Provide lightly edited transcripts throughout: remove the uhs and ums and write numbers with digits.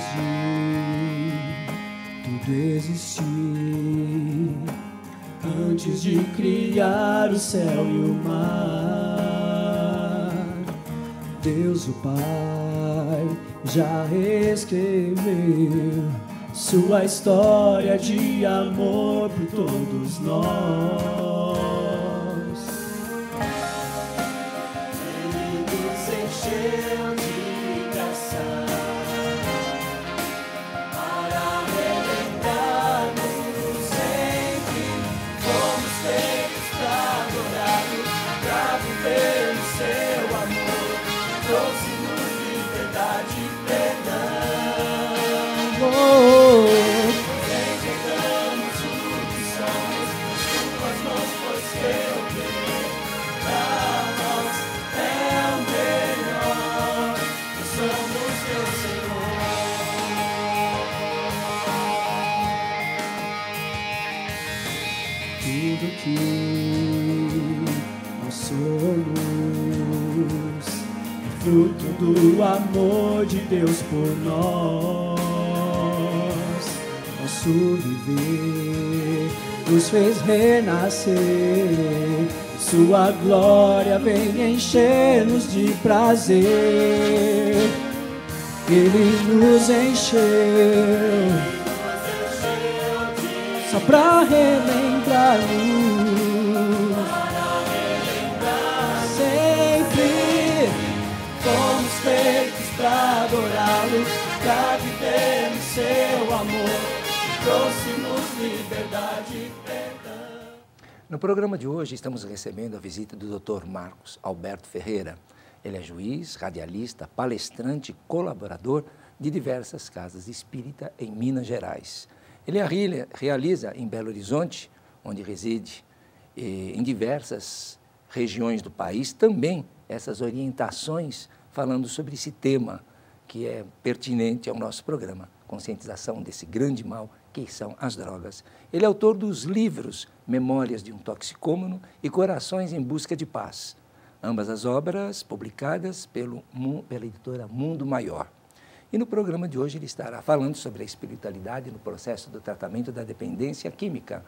de tudo existir, antes de criar o céu e o mar, Deus o Pai já escreveu sua história de amor por todos nós. Ele nos encheu de graça para relembrar-nos sempre. Fomos feitos para adorá-lo, para viver o seu amor. Trouxe-nos liberdade e perdão. Entregamos o que somos, tuas mãos, pois teu bem pra nós é o melhor. Nós somos teu Senhor. Tudo que nós somos é fruto do amor de Deus por nós. Nosso viver nos fez renascer, sua glória vem encher-nos de prazer. Ele nos encheu só pra relembrar-nos sempre. Fomos feitos pra adorá-lo, pra viver o seu amor. Trouxe-nos liberdade e perdão. No programa de hoje estamos recebendo a visita do Dr. Marcos Alberto Ferreira. Ele é juiz, radialista, palestrante e colaborador de diversas casas espírita em Minas Gerais. Ele realiza em Belo Horizonte, onde reside, em diversas regiões do país, também essas orientações falando sobre esse tema que é pertinente ao nosso programa, conscientização desse grande mal que são as drogas. Ele é autor dos livros Memórias de um Toxicômano e Corações em Busca de Paz, ambas as obras publicadas pela editora Mundo Maior. E no programa de hoje ele estará falando sobre a espiritualidade no processo do tratamento da dependência química.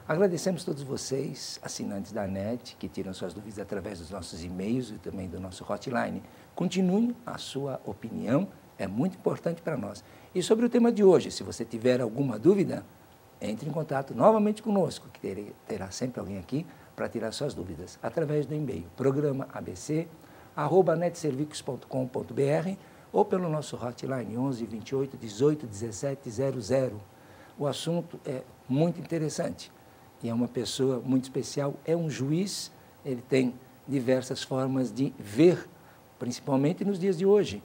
Agradecemos a todos vocês, assinantes da NET, que tiram suas dúvidas através dos nossos e-mails e também do nosso hotline. Continuem a sua opinião, é muito importante para nós. E sobre o tema de hoje, se você tiver alguma dúvida, entre em contato novamente conosco, que terá sempre alguém aqui para tirar suas dúvidas, através do e-mail programa.abc@netservicos.com.br ou pelo nosso hotline 11 28 18 17 00. O assunto é muito interessante e é uma pessoa muito especial, é um juiz, ele tem diversas formas de ver, principalmente nos dias de hoje,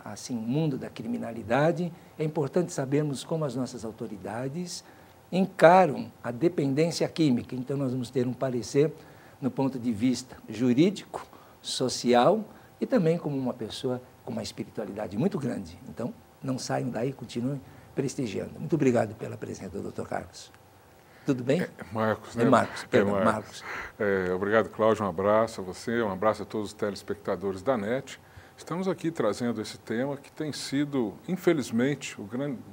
assim, o mundo da criminalidade. É importante sabermos como as nossas autoridades encaram a dependência química. Então, nós vamos ter um parecer no ponto de vista jurídico, social e também como uma pessoa com uma espiritualidade muito grande. Então, não saiam daí, continuem prestigiando. Muito obrigado pela presença do Dr. Carlos. Tudo bem? Marcos, né? Marcos, perdão, Marcos. Obrigado, Cláudio, um abraço a você, um abraço a todos os telespectadores da NET. Estamos aqui trazendo esse tema que tem sido, infelizmente,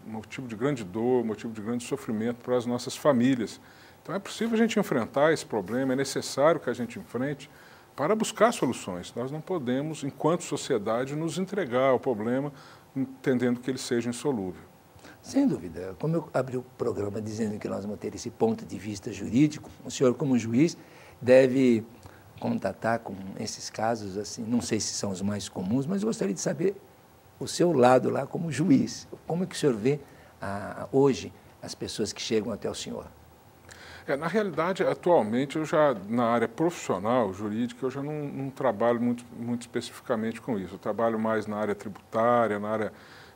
motivo de grande dor, motivo de grande sofrimento para as nossas famílias. Então é possível a gente enfrentar esse problema, é necessário que a gente enfrente para buscar soluções. Nós não podemos, enquanto sociedade, nos entregar ao problema entendendo que ele seja insolúvel. Sem dúvida. Como eu abri o programa dizendo que nós vamos ter esse ponto de vista jurídico, o senhor, como juiz, deve contatar com esses casos, assim, não sei se são os mais comuns, mas eu gostaria de saber o seu lado lá como juiz. Como é que o senhor vê hoje as pessoas que chegam até o senhor? Na realidade, atualmente, eu já, na área profissional, jurídica, eu já não trabalho muito especificamente com isso. Eu trabalho mais na área tributária, na área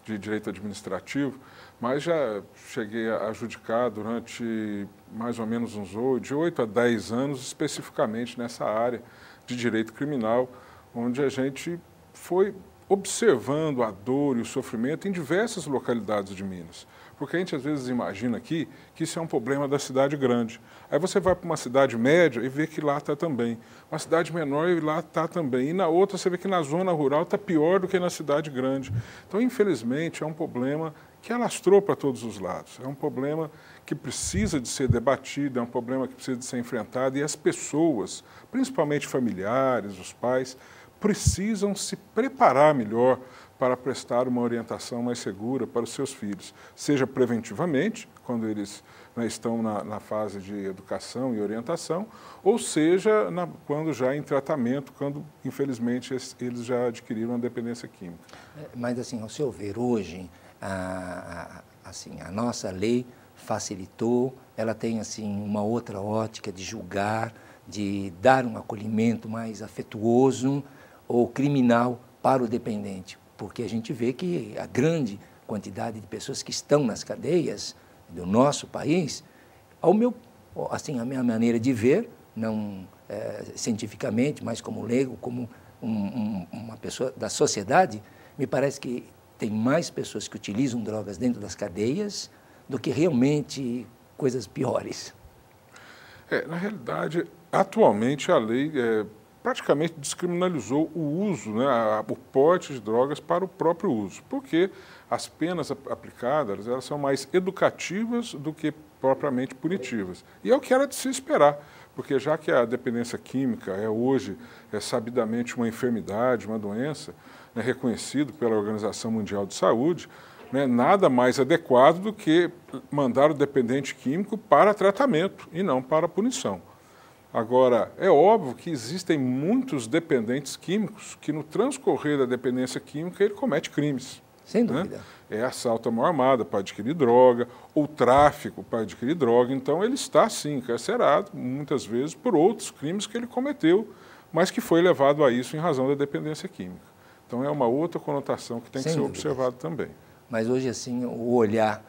de direito administrativo, mas já cheguei a adjudicar durante mais ou menos de 8 a 10 anos, especificamente nessa área de direito criminal, onde a gente foi observando a dor e o sofrimento em diversas localidades de Minas. Porque a gente às vezes imagina aqui que isso é um problema da cidade grande. Aí você vai para uma cidade média e vê que lá está também. Uma cidade menor e lá está também. E na outra você vê que na zona rural está pior do que na cidade grande. Então, infelizmente, é um problema que alastrou para todos os lados. É um problema que precisa de ser debatido, é um problema que precisa de ser enfrentado. E as pessoas, principalmente familiares, os pais, precisam se preparar melhor para prestar uma orientação mais segura para os seus filhos, seja preventivamente, quando eles estão na fase de educação e orientação, ou seja, quando já em tratamento, quando, infelizmente, eles já adquiriram a dependência química. Mas, assim, ao seu ver, hoje, a nossa lei facilitou, ela tem, assim, uma outra ótica de julgar, de dar um acolhimento mais afetuoso ou criminal para o dependente. Porque a gente vê que a grande quantidade de pessoas que estão nas cadeias do nosso país, a minha maneira de ver, não cientificamente, mas como leigo, como uma pessoa da sociedade, me parece que tem mais pessoas que utilizam drogas dentro das cadeias do que realmente coisas piores. Na realidade, atualmente a lei praticamente descriminalizou o uso, o porte de drogas para o próprio uso, porque as penas aplicadas elas são mais educativas do que propriamente punitivas. E é o que era de se esperar, porque já que a dependência química hoje sabidamente uma enfermidade, uma doença, reconhecido pela Organização Mundial de Saúde, nada mais adequado do que mandar o dependente químico para tratamento e não para punição. Agora, é óbvio que existem muitos dependentes químicos que no transcorrer da dependência química ele comete crimes. Sem dúvida. Assalto à mão armada para adquirir droga, ou tráfico para adquirir droga. Então, ele está, sim, encarcerado, muitas vezes, por outros crimes que ele cometeu, mas que foi levado a isso em razão da dependência química. Então, é uma outra conotação que tem que ser observada também. Mas hoje, assim, o olhar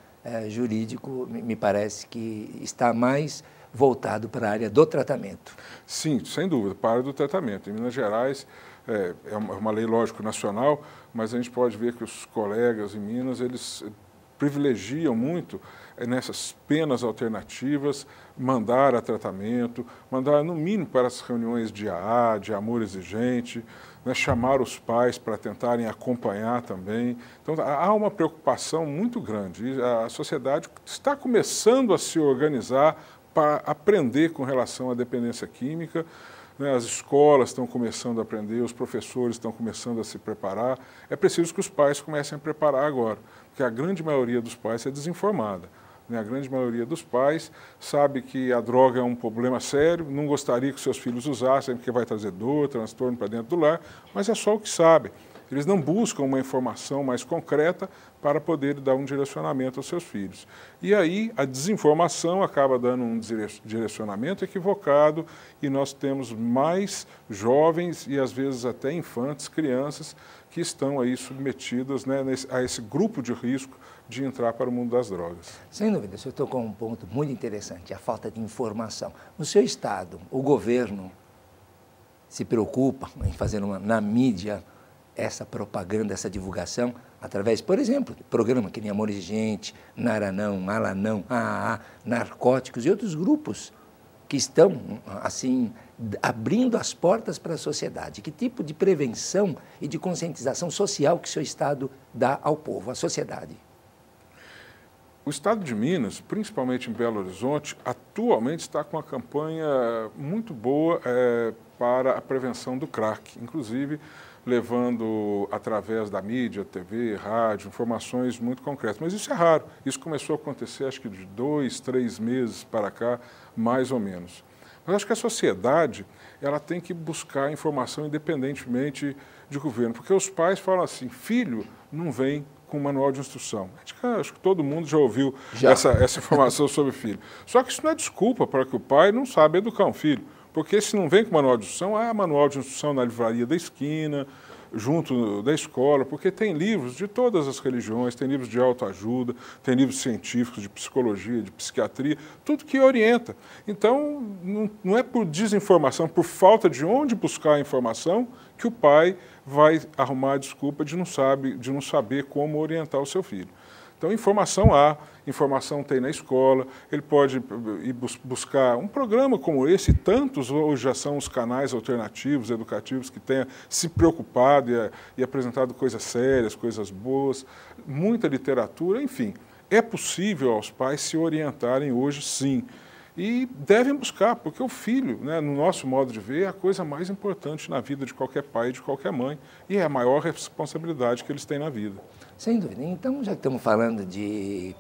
jurídico me parece que está mais voltado para a área do tratamento. Sim, sem dúvida, para a área do tratamento. Em Minas Gerais, é uma lei, lógico, nacional, mas a gente pode ver que os colegas em Minas, eles privilegiam muito nessas penas alternativas, mandar a tratamento, mandar, no mínimo, para as reuniões de AA, de amor exigente, chamar os pais para tentarem acompanhar também. Então, há uma preocupação muito grande. E a sociedade está começando a se organizar para aprender com relação à dependência química. As escolas estão começando a aprender, os professores estão começando a se preparar. É preciso que os pais comecem a preparar agora, porque a grande maioria dos pais é desinformada. A grande maioria dos pais sabe que a droga é um problema sério, não gostaria que seus filhos usassem, porque vai trazer dor, transtorno para dentro do lar, mas é só o que sabe. Eles não buscam uma informação mais concreta para poder dar um direcionamento aos seus filhos. E aí a desinformação acaba dando um direcionamento equivocado e nós temos mais jovens e às vezes até infantes, crianças, que estão aí submetidas a esse grupo de risco de entrar para o mundo das drogas. Sem dúvida, o senhor tocou um ponto muito interessante, a falta de informação. No seu estado, o governo se preocupa em fazer na mídia essa propaganda, essa divulgação, através, por exemplo, de programa que nem Amor Exigente, Naranão, Alanão, AAA, Narcóticos e outros grupos que estão, assim, abrindo as portas para a sociedade. Que tipo de prevenção e de conscientização social que o seu estado dá ao povo, à sociedade? O estado de Minas, principalmente em Belo Horizonte, atualmente está com uma campanha muito boa para a prevenção do crack, inclusive levando através da mídia, TV, rádio, informações muito concretas. Mas isso é raro. Isso começou a acontecer, acho que de 2, 3 meses para cá, mais ou menos. Mas acho que a sociedade ela tem que buscar informação independentemente de governo, porque os pais falam assim, filho não vem com manual de instrução. Acho que todo mundo já ouviu essa informação sobre filho. Só que isso não é desculpa para que o pai não saiba educar um filho. Porque se não vem com manual de instrução, há manual de instrução na livraria da esquina, junto da escola, porque tem livros de todas as religiões, tem livros de autoajuda, tem livros científicos de psicologia, de psiquiatria, tudo que orienta. Então, não é por desinformação, por falta de onde buscar a informação, que o pai vai arrumar a desculpa de não saber como orientar o seu filho. Então, informação há, informação tem na escola, ele pode ir buscar um programa como esse, tantos hoje já são os canais alternativos, educativos, que tenham se preocupado e apresentado coisas sérias, coisas boas, muita literatura, enfim. É possível aos pais se orientarem hoje, sim. E devem buscar, porque o filho, né, no nosso modo de ver, é a coisa mais importante na vida de qualquer pai e de qualquer mãe, e é a maior responsabilidade que eles têm na vida. Sem dúvida. Então, já que estamos falando de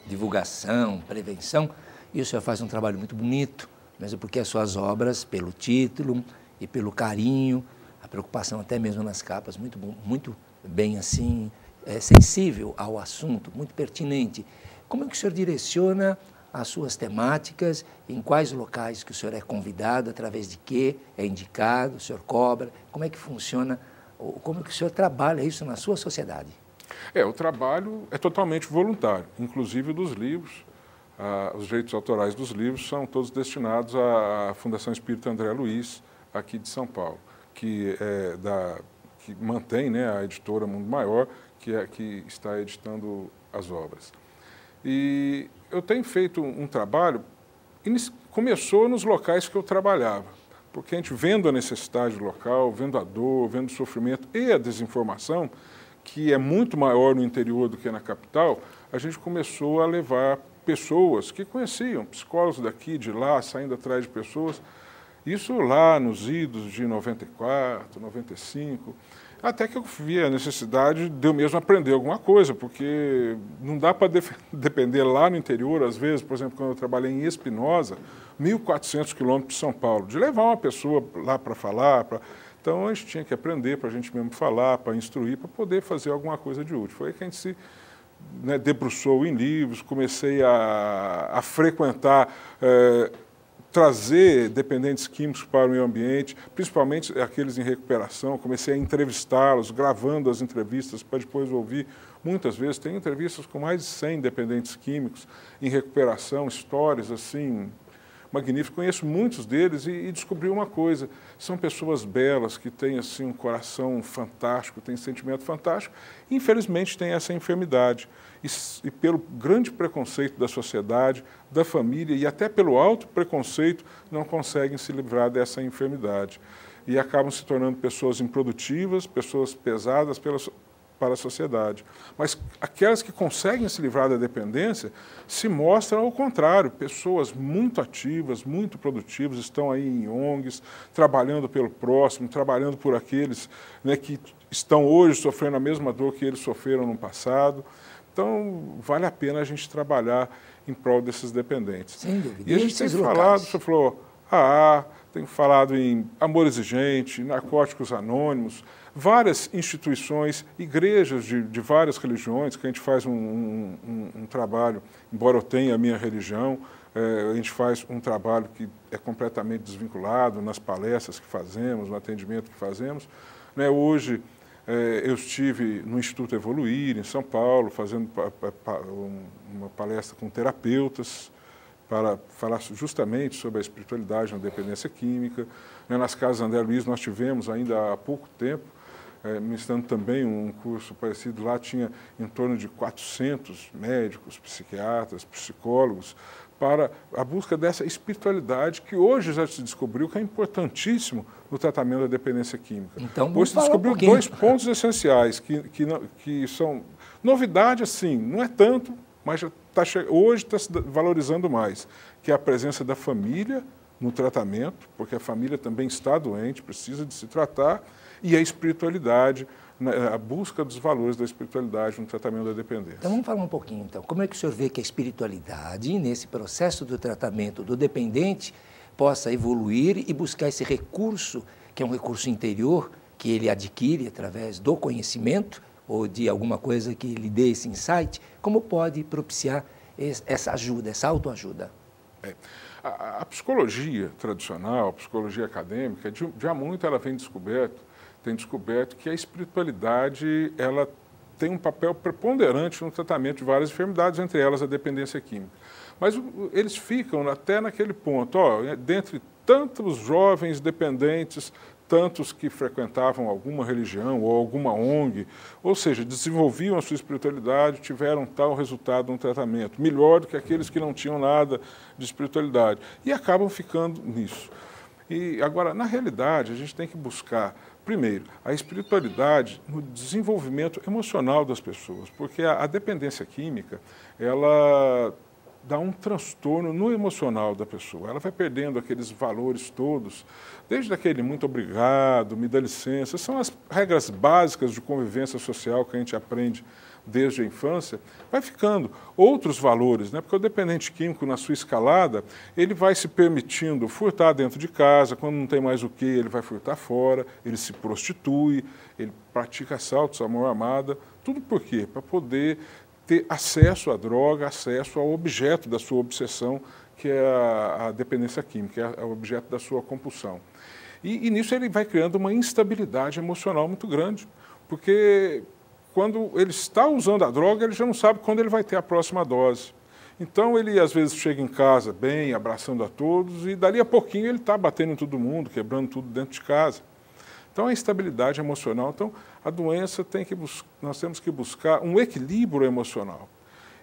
divulgação, prevenção, e o senhor faz um trabalho muito bonito, mesmo porque as suas obras, pelo título e pelo carinho, a preocupação até mesmo nas capas, muito bem assim, sensível ao assunto, muito pertinente. Como é que o senhor direciona as suas temáticas, em quais locais que o senhor é convidado, através de quê é indicado, o senhor cobra, como é que funciona, como é que o senhor trabalha isso na sua sociedade? O trabalho é totalmente voluntário, inclusive dos livros. Os direitos autorais dos livros são todos destinados à Fundação Espírita André Luiz, aqui de São Paulo, que mantém, né, a editora Mundo Maior, que está editando as obras. E eu tenho feito um trabalho, começou nos locais que eu trabalhava, porque a gente vendo a necessidade local, vendo a dor, vendo o sofrimento e a desinformação, que é muito maior no interior do que na capital, a gente começou a levar pessoas que conheciam, psicólogos daqui, de lá, saindo atrás de pessoas, isso lá nos idos de 94, 95, até que eu vi a necessidade de eu mesmo aprender alguma coisa, porque não dá para depender lá no interior, às vezes, por exemplo, quando eu trabalhei em Espinosa, 1.400 quilômetros de São Paulo, de levar uma pessoa lá para falar, Então, a gente tinha que aprender para a gente mesmo falar, para instruir, para poder fazer alguma coisa de útil. Foi aí que a gente se debruçou em livros, comecei a frequentar, trazer dependentes químicos para o meio ambiente, principalmente aqueles em recuperação. Comecei a entrevistá-los, gravando as entrevistas para depois ouvir. Muitas vezes tem entrevistas com mais de 100 dependentes químicos em recuperação, histórias assim magníficos. Conheço muitos deles e descobri uma coisa: são pessoas belas, que têm assim, um coração fantástico, têm um sentimento fantástico, e infelizmente têm essa enfermidade. E pelo grande preconceito da sociedade, da família e até pelo alto preconceito, não conseguem se livrar dessa enfermidade. E acabam se tornando pessoas improdutivas, pessoas pesadas para a sociedade. Mas aquelas que conseguem se livrar da dependência se mostram ao contrário, pessoas muito ativas, muito produtivas, estão aí em ONGs, trabalhando pelo próximo, trabalhando por aqueles, né, que estão hoje sofrendo a mesma dor que eles sofreram no passado. Então, vale a pena a gente trabalhar em prol desses dependentes. Sem dúvida. E a gente tem falado, você falou, tem falado em Amor Exigente, Narcóticos Anônimos, várias instituições, igrejas de várias religiões, que a gente faz um trabalho, embora eu tenha a minha religião, a gente faz um trabalho que é completamente desvinculado nas palestras que fazemos, no atendimento que fazemos. Hoje, eu estive no Instituto Evoluir, em São Paulo, fazendo uma palestra com terapeutas, para falar justamente sobre a espiritualidade na dependência química. Nas casas André Luiz nós tivemos ainda há pouco tempo, ministrando também um curso parecido. Lá tinha em torno de 400 médicos, psiquiatras, psicólogos, para a busca dessa espiritualidade que hoje já se descobriu que é importantíssimo no tratamento da dependência química. Então, hoje se descobriu dois pontos essenciais que são novidade, assim, não é tanto, mas hoje está se valorizando mais, que é a presença da família no tratamento, porque a família também está doente, precisa de se tratar, e a espiritualidade, a busca dos valores da espiritualidade no tratamento da dependência. Então vamos falar um pouquinho, então. Como é que o senhor vê que a espiritualidade, nesse processo do tratamento do dependente, possa evoluir e buscar esse recurso, que é um recurso interior, que ele adquire através do conhecimento, ou de alguma coisa que lhe dê esse insight, como pode propiciar essa ajuda, essa autoajuda? A psicologia tradicional, a psicologia acadêmica, já muito ela tem descoberto que a espiritualidade ela tem um papel preponderante no tratamento de várias enfermidades, entre elas a dependência química. Mas eles ficam até naquele ponto, dentre tantos jovens dependentes, tantos que frequentavam alguma religião ou alguma ONG, ou seja, desenvolviam a sua espiritualidade, tiveram tal resultado no tratamento, melhor do que aqueles que não tinham nada de espiritualidade, e acabam ficando nisso. E agora, na realidade, a gente tem que buscar, primeiro, a espiritualidade no desenvolvimento emocional das pessoas, porque a dependência química, ela dá um transtorno no emocional da pessoa. Ela vai perdendo aqueles valores todos, desde aquele muito obrigado, me dá licença, são as regras básicas de convivência social que a gente aprende desde a infância, vai ficando outros valores, né? Porque o dependente químico, na sua escalada, ele vai se permitindo furtar dentro de casa, quando não tem mais o que, ele vai furtar fora, ele se prostitui, ele pratica assaltos, amor armada, tudo por quê? Para poder ter acesso à droga, acesso ao objeto da sua obsessão, que é a dependência química, é o objeto da sua compulsão. E nisso ele vai criando uma instabilidade emocional muito grande, porque quando ele está usando a droga, ele já não sabe quando ele vai ter a próxima dose. Então ele às vezes chega em casa bem, abraçando a todos, e dali a pouquinho ele está batendo em todo mundo, quebrando tudo dentro de casa. Então, a instabilidade emocional. Então, a doença nós temos que buscar um equilíbrio emocional.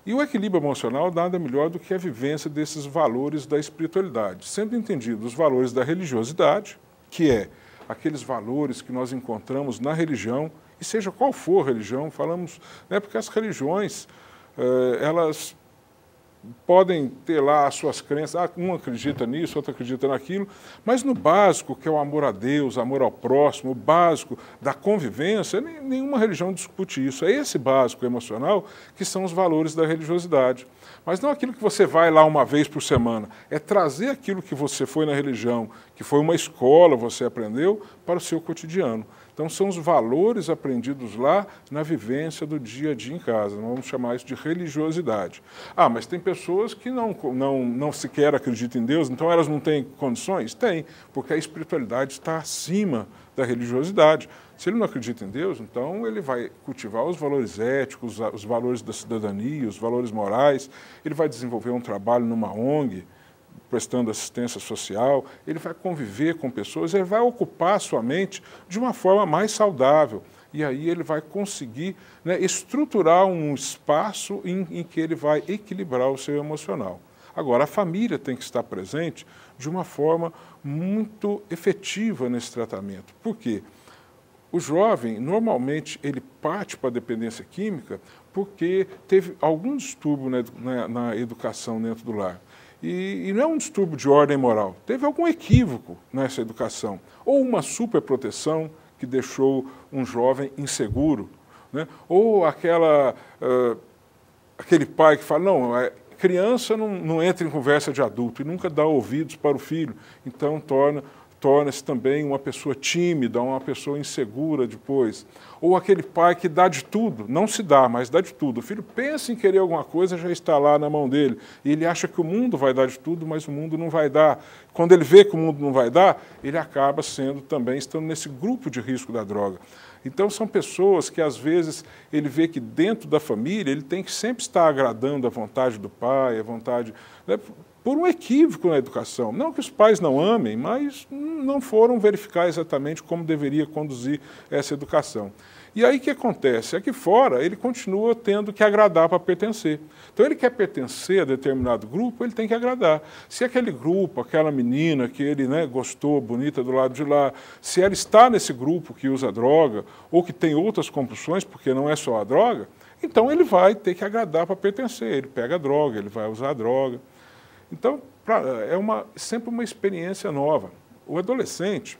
E o equilíbrio emocional nada melhor do que a vivência desses valores da espiritualidade, sendo entendidos os valores da religiosidade, que é aqueles valores que nós encontramos na religião, e seja qual for a religião, falamos, né, porque as religiões, elas podem ter lá as suas crenças, um acredita nisso, outro acredita naquilo, mas no básico, que é o amor a Deus, amor ao próximo, o básico da convivência, nenhuma religião discute isso. É esse básico emocional que são os valores da religiosidade. Mas não aquilo que você vai lá uma vez por semana, é trazer aquilo que você foi na religião, que foi uma escola, você aprendeu, para o seu cotidiano. Então, são os valores aprendidos lá na vivência do dia a dia em casa. Nós vamos chamar isso de religiosidade. Ah, mas tem pessoas que não sequer acreditam em Deus, então elas não têm condições? Tem, porque a espiritualidade está acima da religiosidade. Se ele não acredita em Deus, então ele vai cultivar os valores éticos, os valores da cidadania, os valores morais, ele vai desenvolver um trabalho numa ONG, prestando assistência social, ele vai conviver com pessoas, ele vai ocupar a sua mente de uma forma mais saudável. E aí ele vai conseguir, né, estruturar um espaço em que ele vai equilibrar o seu emocional. Agora, a família tem que estar presente de uma forma muito efetiva nesse tratamento. Por quê? O jovem, normalmente, ele parte para a dependência química porque teve algum distúrbio na educação dentro do lar. E não é um distúrbio de ordem moral, teve algum equívoco nessa educação, ou uma superproteção que deixou um jovem inseguro, né? Ou aquele pai que fala, não, criança não entra em conversa de adulto e nunca dá ouvidos para o filho, então torna-se também uma pessoa tímida, uma pessoa insegura depois. Ou aquele pai que dá de tudo, não se dá, mas dá de tudo. O filho pensa em querer alguma coisa, já está lá na mão dele. E ele acha que o mundo vai dar de tudo, mas o mundo não vai dar. Quando ele vê que o mundo não vai dar, ele acaba estando nesse grupo de risco da droga. Então, são pessoas que, às vezes, ele vê que dentro da família, ele tem que sempre estar agradando a vontade do pai, a vontade... né, por um equívoco na educação. Não que os pais não amem, mas não foram verificar exatamente como deveria conduzir essa educação. E aí o que acontece? Aqui fora, ele continua tendo que agradar para pertencer. Então, ele quer pertencer a determinado grupo, ele tem que agradar. Se aquele grupo, aquela menina que ele, né, gostou, bonita do lado de lá, se ela está nesse grupo que usa droga ou que tem outras compulsões, porque não é só a droga, então ele vai ter que agradar para pertencer. Ele pega a droga, ele vai usar a droga. Então, é sempre uma experiência nova. O adolescente,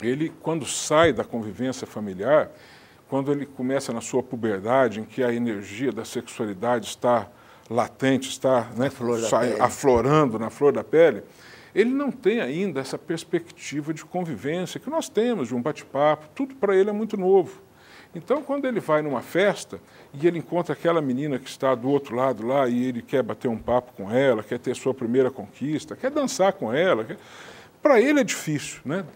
ele, quando sai da convivência familiar, quando ele começa na sua puberdade, em que a energia da sexualidade está latente, está, né, aflorando na flor da pele, ele não tem ainda essa perspectiva de convivência que nós temos, de um bate-papo, tudo para ele é muito novo. Então, quando ele vai numa festa e ele encontra aquela menina que está do outro lado lá e ele quer bater um papo com ela, quer ter sua primeira conquista, quer dançar com ela, para ele é difícil, né?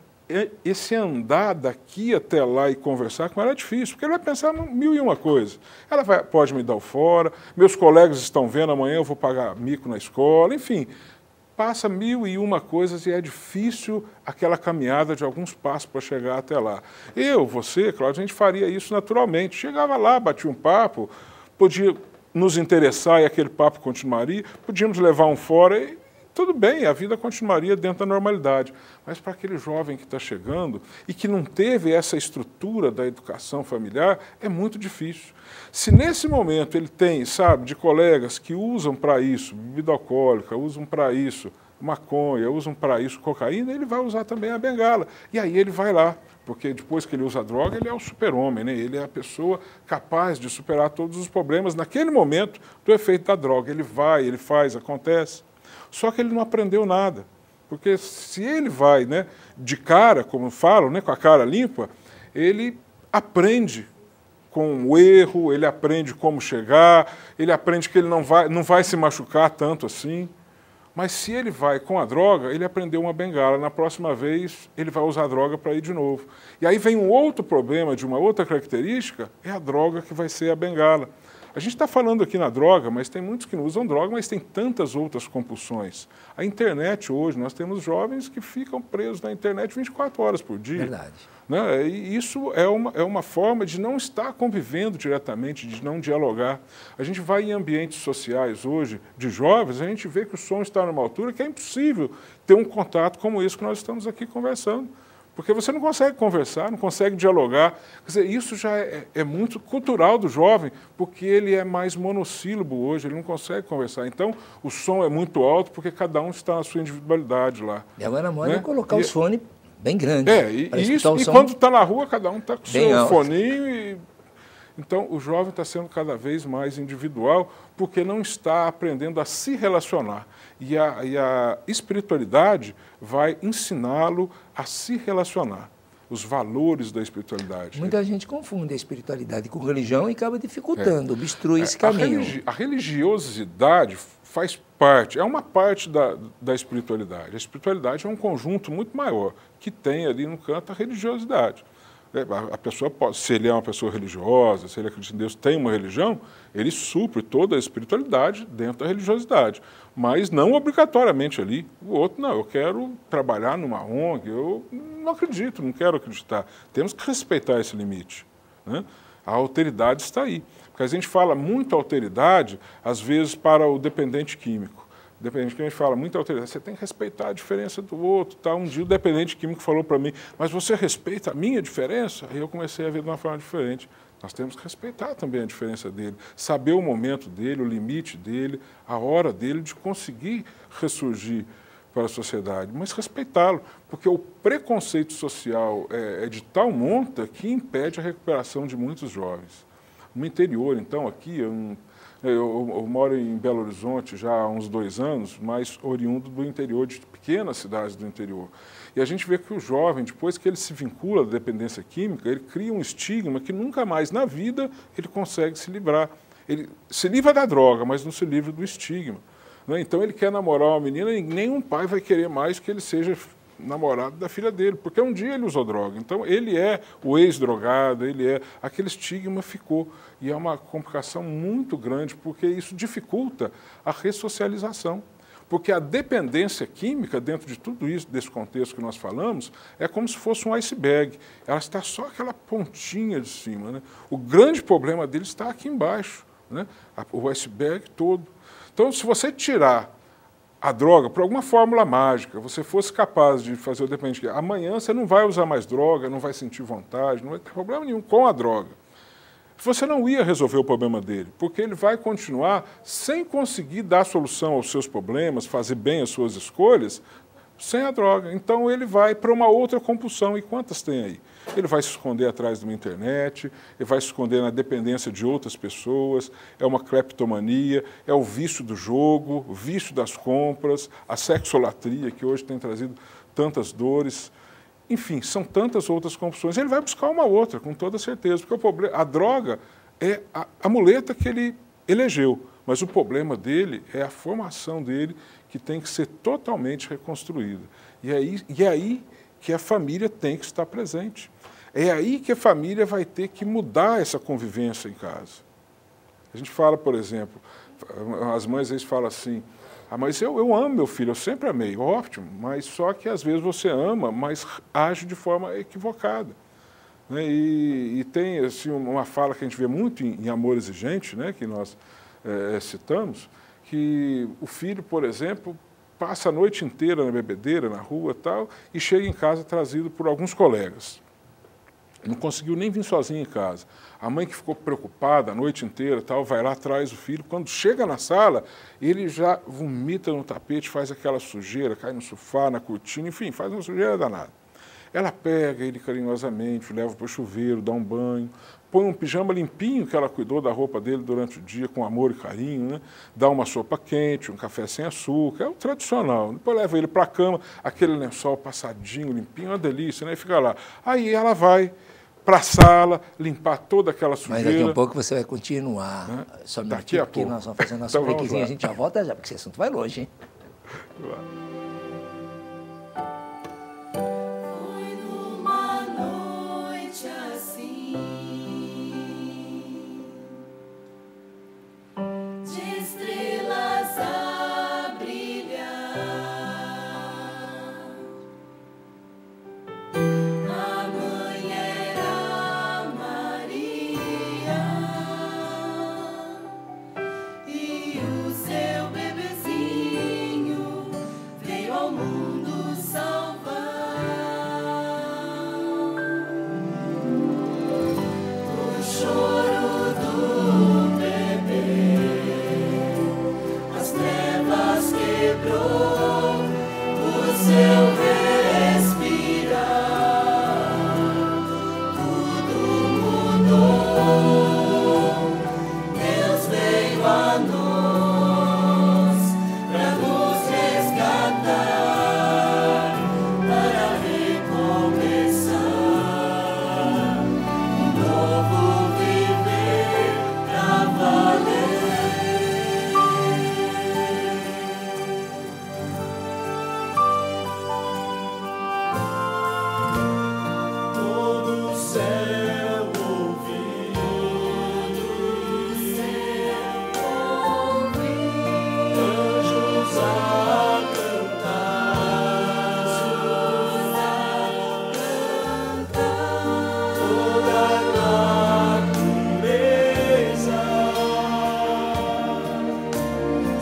Esse andar daqui até lá e conversar com ela é difícil, porque ele vai pensar mil e uma coisas. Ela pode me dar o fora, meus colegas estão vendo, amanhã eu vou pagar mico na escola, enfim. passa 1001 coisas e é difícil aquela caminhada de alguns passos para chegar até lá. Você, Cláudio, a gente faria isso naturalmente. Chegava lá, batia um papo, podia nos interessar e aquele papo continuaria, podíamos levar um fora e tudo bem, a vida continuaria dentro da normalidade. Mas para aquele jovem que está chegando e que não teve essa estrutura da educação familiar, é muito difícil. Se nesse momento ele tem, sabe, de colegas que usam para isso bebida alcoólica, usam para isso maconha, usam para isso cocaína, ele vai usar também a bengala. E aí ele vai lá, porque depois que ele usa a droga, ele é o super-homem, né? Ele é a pessoa capaz de superar todos os problemas naquele momento do efeito da droga. Ele vai, ele faz, acontece. Só que ele não aprendeu nada, porque se ele vai, né, de cara, como falam, né, com a cara limpa, ele aprende com o erro, ele aprende como chegar, ele aprende que ele não vai se machucar tanto assim. Mas se ele vai com a droga, ele aprendeu uma bengala. Na próxima vez, ele vai usar a droga para ir de novo. E aí vem um outro problema de uma outra característica, é a droga que vai ser a bengala. A gente está falando aqui na droga, mas tem muitos que não usam droga, mas tem tantas outras compulsões. A internet hoje, nós temos jovens que ficam presos na internet 24 horas por dia. Verdade. Né? E isso é uma forma de não estar convivendo diretamente, de não dialogar. A gente vai em ambientes sociais hoje, de jovens, a gente vê que o som está numa altura que é impossível ter um contato como esse que nós estamos aqui conversando. Porque você não consegue conversar, não consegue dialogar. Quer dizer, isso já é muito cultural do jovem, porque ele é mais monossílabo hoje, ele não consegue conversar. Então, o som é muito alto, porque cada um está na sua individualidade lá. E agora a moda é colocar os fones bem grandes. E quando está na rua, cada um está com o seu alto. foninho. Então, o jovem está sendo cada vez mais individual, porque não está aprendendo a se relacionar. E a espiritualidade vai ensiná-lo a se relacionar, os valores da espiritualidade. Muita gente confunde a espiritualidade com religião e acaba dificultando, obstrui esse caminho. A religiosidade faz parte, é uma parte da espiritualidade. A espiritualidade é um conjunto muito maior, que tem ali no canto a religiosidade. A pessoa pode, se ele é uma pessoa religiosa, se ele acredita em Deus, tem uma religião, ele supre toda a espiritualidade dentro da religiosidade, mas não obrigatoriamente ali. O outro, não, eu quero trabalhar numa ONG, eu não acredito, não quero acreditar. Temos que respeitar esse limite, né? A alteridade está aí, porque a gente fala muito alteridade, às vezes, para o dependente químico. Dependente químico, a gente fala muita autoridade, você tem que respeitar a diferença do outro. Tá? Um dia o dependente químico falou para mim, mas você respeita a minha diferença? Aí eu comecei a ver de uma forma diferente. Nós temos que respeitar também a diferença dele, saber o momento dele, o limite dele, a hora dele de conseguir ressurgir para a sociedade, mas respeitá-lo, porque o preconceito social é de tal monta que impede a recuperação de muitos jovens. No interior, então, aqui, eu moro em Belo Horizonte já há uns 2 anos, mas oriundo do interior, de pequenas cidades do interior. E a gente vê que o jovem, depois que ele se vincula à dependência química, ele cria um estigma que nunca mais na vida ele consegue se livrar. Ele se livra da droga, mas não se livra do estigma. Né? Então ele quer namorar uma menina e nenhum pai vai querer mais que ele seja namorado da filha dele, porque um dia ele usou droga. Então ele é o ex-drogado, aquele estigma ficou. E é uma complicação muito grande, porque isso dificulta a ressocialização. Porque a dependência química, dentro de tudo isso, desse contexto que nós falamos, é como se fosse um iceberg. Ela está só aquela pontinha de cima, né? O grande problema dele está aqui embaixo, né? O iceberg todo. Então, se você tirar a droga, por alguma fórmula mágica, você fosse capaz de fazer o dependente, amanhã você não vai usar mais droga, não vai sentir vontade, não vai ter problema nenhum com a droga. Você não ia resolver o problema dele, porque ele vai continuar sem conseguir dar solução aos seus problemas, fazer bem as suas escolhas, sem a droga. Então ele vai para uma outra compulsão. E quantas tem aí? Ele vai se esconder atrás de uma internet, ele vai se esconder na dependência de outras pessoas, é uma cleptomania, é o vício do jogo, o vício das compras, a sexolatria, que hoje tem trazido tantas dores. Enfim, são tantas outras compulsões. Ele vai buscar uma outra, com toda certeza, porque a droga é a muleta que ele elegeu, mas o problema dele é a formação dele, que tem que ser totalmente reconstruída. E é aí que a família tem que estar presente. É aí que a família vai ter que mudar essa convivência em casa. A gente fala, por exemplo, as mães às vezes falam assim, Ah, mas eu amo meu filho, eu sempre amei, ótimo, mas só que às vezes você ama, mas age de forma equivocada. Né? E tem assim, uma fala que a gente vê muito em Amor Exigente, né, que nós citamos, que o filho, por exemplo, passa a noite inteira na bebedeira, na rua e tal, e chega em casa trazido por alguns colegas. Não conseguiu nem vir sozinho em casa. A mãe, que ficou preocupada a noite inteira, tal, vai lá, traz o filho. Quando chega na sala, ele já vomita no tapete, faz aquela sujeira, cai no sofá, na cortina, enfim, faz uma sujeira danada. Ela pega ele carinhosamente, leva para o chuveiro, dá um banho, põe um pijama limpinho, que ela cuidou da roupa dele durante o dia, com amor e carinho, né? Dá uma sopa quente, um café sem açúcar, é o tradicional. Depois leva ele para a cama, aquele lençol passadinho, limpinho, uma delícia, né? E fica lá. Aí ela vai para a sala, limpar toda aquela sujeira. Mas daqui a pouco você vai continuar. Né? Só um Daqui a porque pouco. nós vamos fazer nosso Então, breakzinho, a gente já volta já, porque esse assunto vai longe, hein? Foi numa noite assim, de estrelas a brilhar, a mãe era Maria e o seu bebezinho veio ao mundo salvar. O choro do bebê, as trevas quebrou, o seu respirar, tudo mudou. Deus veio a nós pra nos resgatar, para recomeçar um novo viver pra valer. Todo o céu ouviu, todo o céu ouviu, anjos a cantar, toda a natureza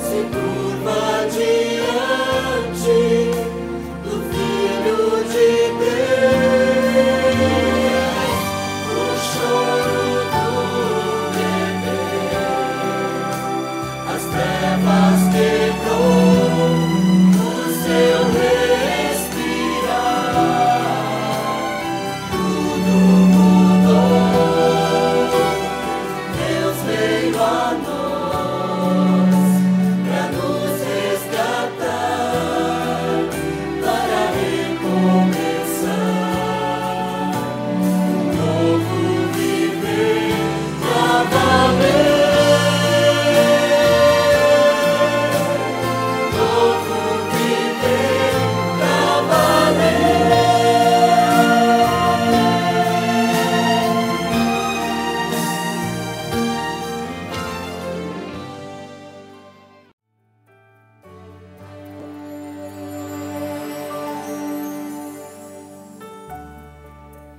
se curva diante do Filho de Deus. O choro do bebê, as trevas quebrou, o seu respirar, tudo mudou. Deus veio a nós pra nos resgatar, para recomeçar um novo viver pra valer. Novo viver pra valer.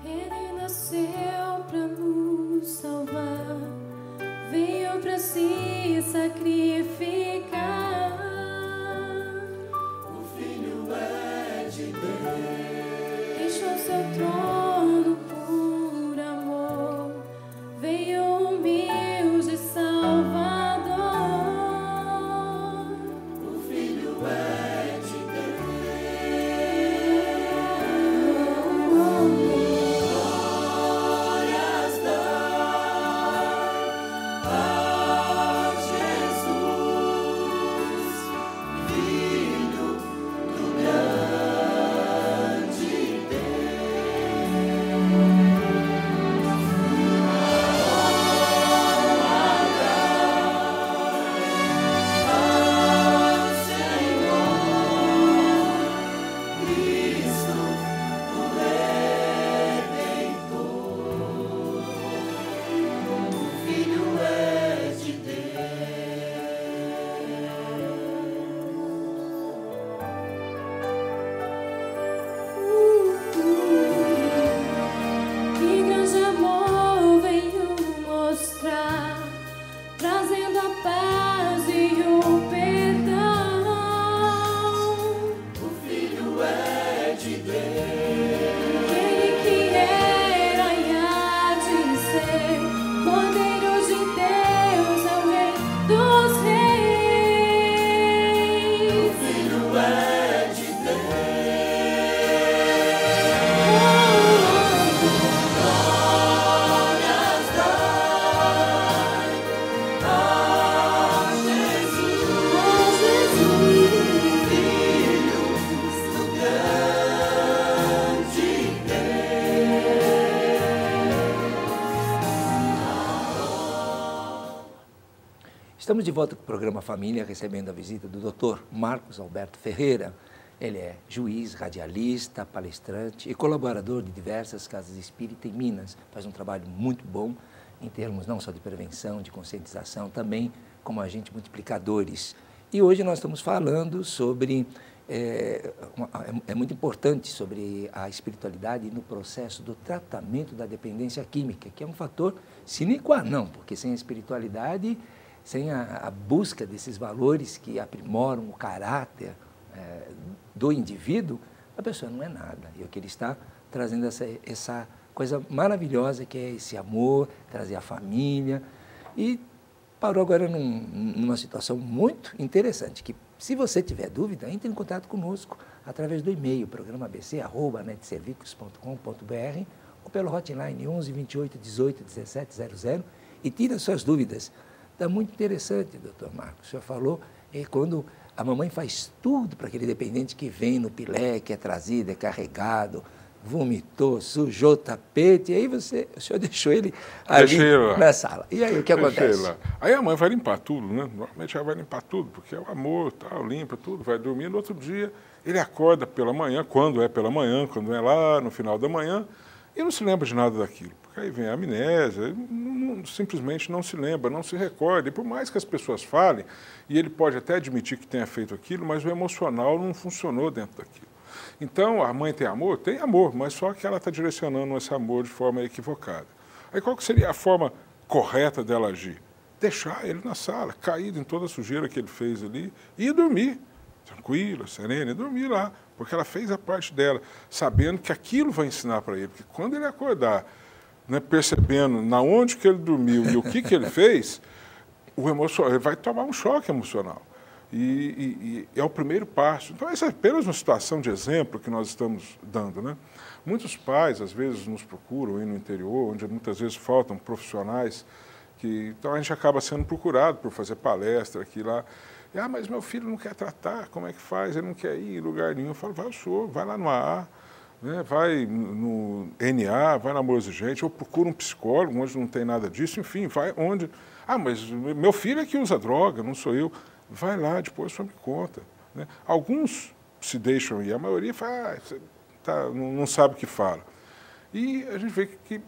Ele nasceu pra nos salvar, veio pra se sacrificar. O Filho é de Deus, deixou seu trono por amor, veio humilde Salvador. O Filho é de glórias dá a Jesus. Estamos de volta com o programa Família, recebendo a visita do Dr. Marcos Alberto Ferreira. Ele é juiz, radialista, palestrante e colaborador de diversas casas espíritas em Minas. Faz um trabalho muito bom em termos não só de prevenção, de conscientização, também como agentes multiplicadores. E hoje nós estamos falando sobre, é muito importante, sobre a espiritualidade no processo do tratamento da dependência química, que é um fator sine qua non, porque sem a espiritualidade, sem a busca desses valores que aprimoram o caráter do indivíduo, a pessoa não é nada. E o que ele está trazendo essa coisa maravilhosa que é esse amor, trazer a família. E parou agora numa situação muito interessante, que se você tiver dúvida, entre em contato conosco através do e-mail, programabc@netservicos.com.br ou pelo hotline 11 28 18 17 00 e tira suas dúvidas. Está muito interessante, doutor Marcos. O senhor falou quando a mamãe faz tudo para aquele dependente que vem no pilé, que é trazido, é carregado, vomitou, sujou o tapete, e aí o senhor deixou ele ali na sala. E aí o que acontece? Lá. Aí a mãe vai limpar tudo, né? Normalmente ela vai limpar tudo, porque é o amor, tal, limpa tudo, vai dormir. No outro dia ele acorda pela manhã, quando é lá no final da manhã, e não se lembra de nada daquilo. Porque aí vem a amnésia, simplesmente não se lembra, não se recorda. E por mais que as pessoas falem, e ele pode até admitir que tenha feito aquilo, mas o emocional não funcionou dentro daquilo. Então, a mãe tem amor? Tem amor, mas só que ela está direcionando esse amor de forma equivocada. Aí qual que seria a forma correta dela agir? Deixar ele na sala, caído em toda a sujeira que ele fez ali, e ir dormir, tranquila, serena, e dormir lá, porque ela fez a parte dela, sabendo que aquilo vai ensinar para ele, porque quando ele acordar, né, percebendo na onde que ele dormiu e o que ele fez, ele vai tomar um choque emocional. E é o primeiro passo. Então, essa é apenas uma situação de exemplo que nós estamos dando, né? Muitos pais, às vezes, nos procuram aí no interior, onde muitas vezes faltam profissionais, então a gente acaba sendo procurado por fazer palestra aqui lá. Mas meu filho não quer tratar, como é que faz? Ele não quer ir em lugar nenhum. Eu falo, vai o senhor, vai lá no AA, né? Vai no NA, vai na Amor Exigente, ou procura um psicólogo, onde não tem nada disso, enfim, vai onde... mas meu filho é que usa droga, não sou eu. Vai lá, depois só me conta. Né? Alguns se deixam ir, a maioria fala, não sabe o que fala. E a gente vê que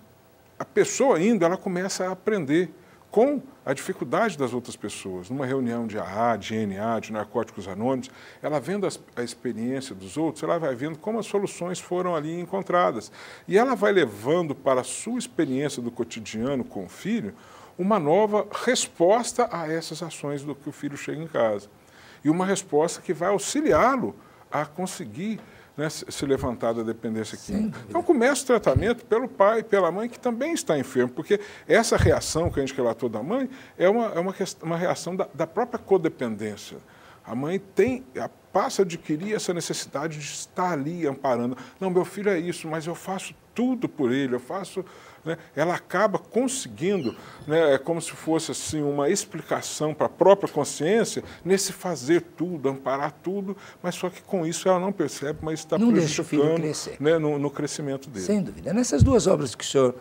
a pessoa ainda ela começa a aprender com a dificuldade das outras pessoas. Numa reunião de AA, de NA, de Narcóticos Anônimos, ela vendo a experiência dos outros, ela vai vendo como as soluções foram ali encontradas. E ela vai levando para a sua experiência do cotidiano com o filho uma nova resposta a essas ações do que o filho chega em casa. E uma resposta que vai auxiliá-lo a conseguir, né, se levantar da dependência química. Então começa o tratamento pelo pai, pela mãe, que também está enfermo, porque essa reação que a gente relatou da mãe é uma reação da própria codependência. A mãe passa a adquirir essa necessidade de estar ali amparando. Não, meu filho é isso, mas eu faço tudo por ele, eu faço... Né? Ela acaba conseguindo, né, é como se fosse assim, uma explicação para a própria consciência nesse fazer tudo, amparar tudo, mas só que com isso ela não percebe, mas está prejudicando, né, no crescimento dele. Sem dúvida. Nessas duas obras que o senhor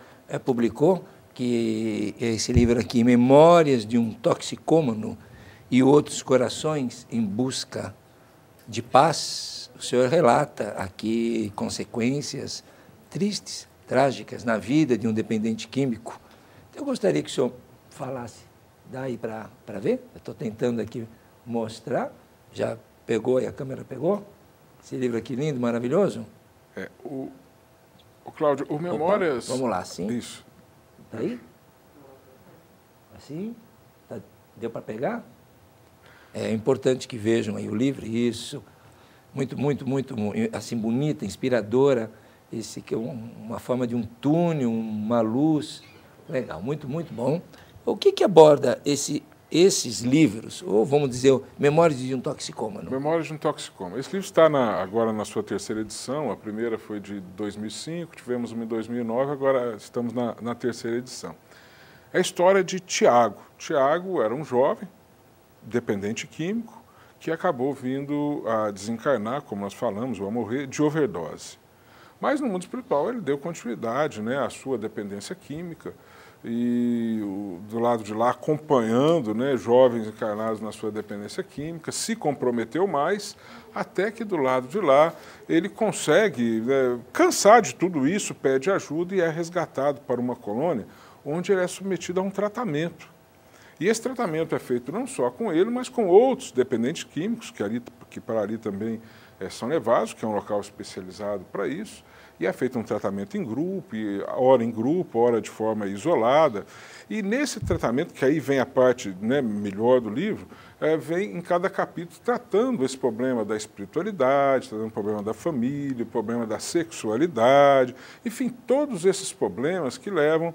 publicou, que é esse livro aqui, Memórias de um Toxicômano e Outros Corações em Busca de Paz, o senhor relata aqui consequências tristes, trágicas na vida de um dependente químico. Eu gostaria que o senhor falasse, daí para ver, eu estou tentando aqui mostrar, já pegou e a câmera pegou, esse livro aqui lindo, maravilhoso. O Cláudio, o Memórias... Opa, vamos lá, sim. Isso. Está aí? Assim? Deu para pegar? É importante que vejam aí o livro, isso, muito, muito, muito, assim, bonita, inspiradora, esse que é uma forma de um túnel, uma luz, legal, muito, muito bom. O que aborda esses livros, ou vamos dizer, Memórias de um Toxicômano? Memórias de um Toxicômano. Esse livro está agora na sua terceira edição, a primeira foi de 2005, tivemos uma em 2009, agora estamos na terceira edição. É a história de Tiago. Tiago era um jovem, dependente químico, que acabou vindo a desencarnar, como nós falamos, ou a morrer de overdose. Mas no mundo espiritual ele deu continuidade, né, à sua dependência química, e do lado de lá acompanhando, né, jovens encarnados na sua dependência química, se comprometeu mais, até que do lado de lá ele consegue, né, cansar de tudo isso, pede ajuda e é resgatado para uma colônia onde ele é submetido a um tratamento. E esse tratamento é feito não só com ele, mas com outros dependentes químicos, que para ali também são levados, que é um local especializado para isso, e é feito um tratamento em grupo, ora de forma isolada. E nesse tratamento, que aí vem a parte, né, melhor do livro, vem em cada capítulo tratando esse problema da espiritualidade, tratando o problema da família, o problema da sexualidade, enfim, todos esses problemas que levam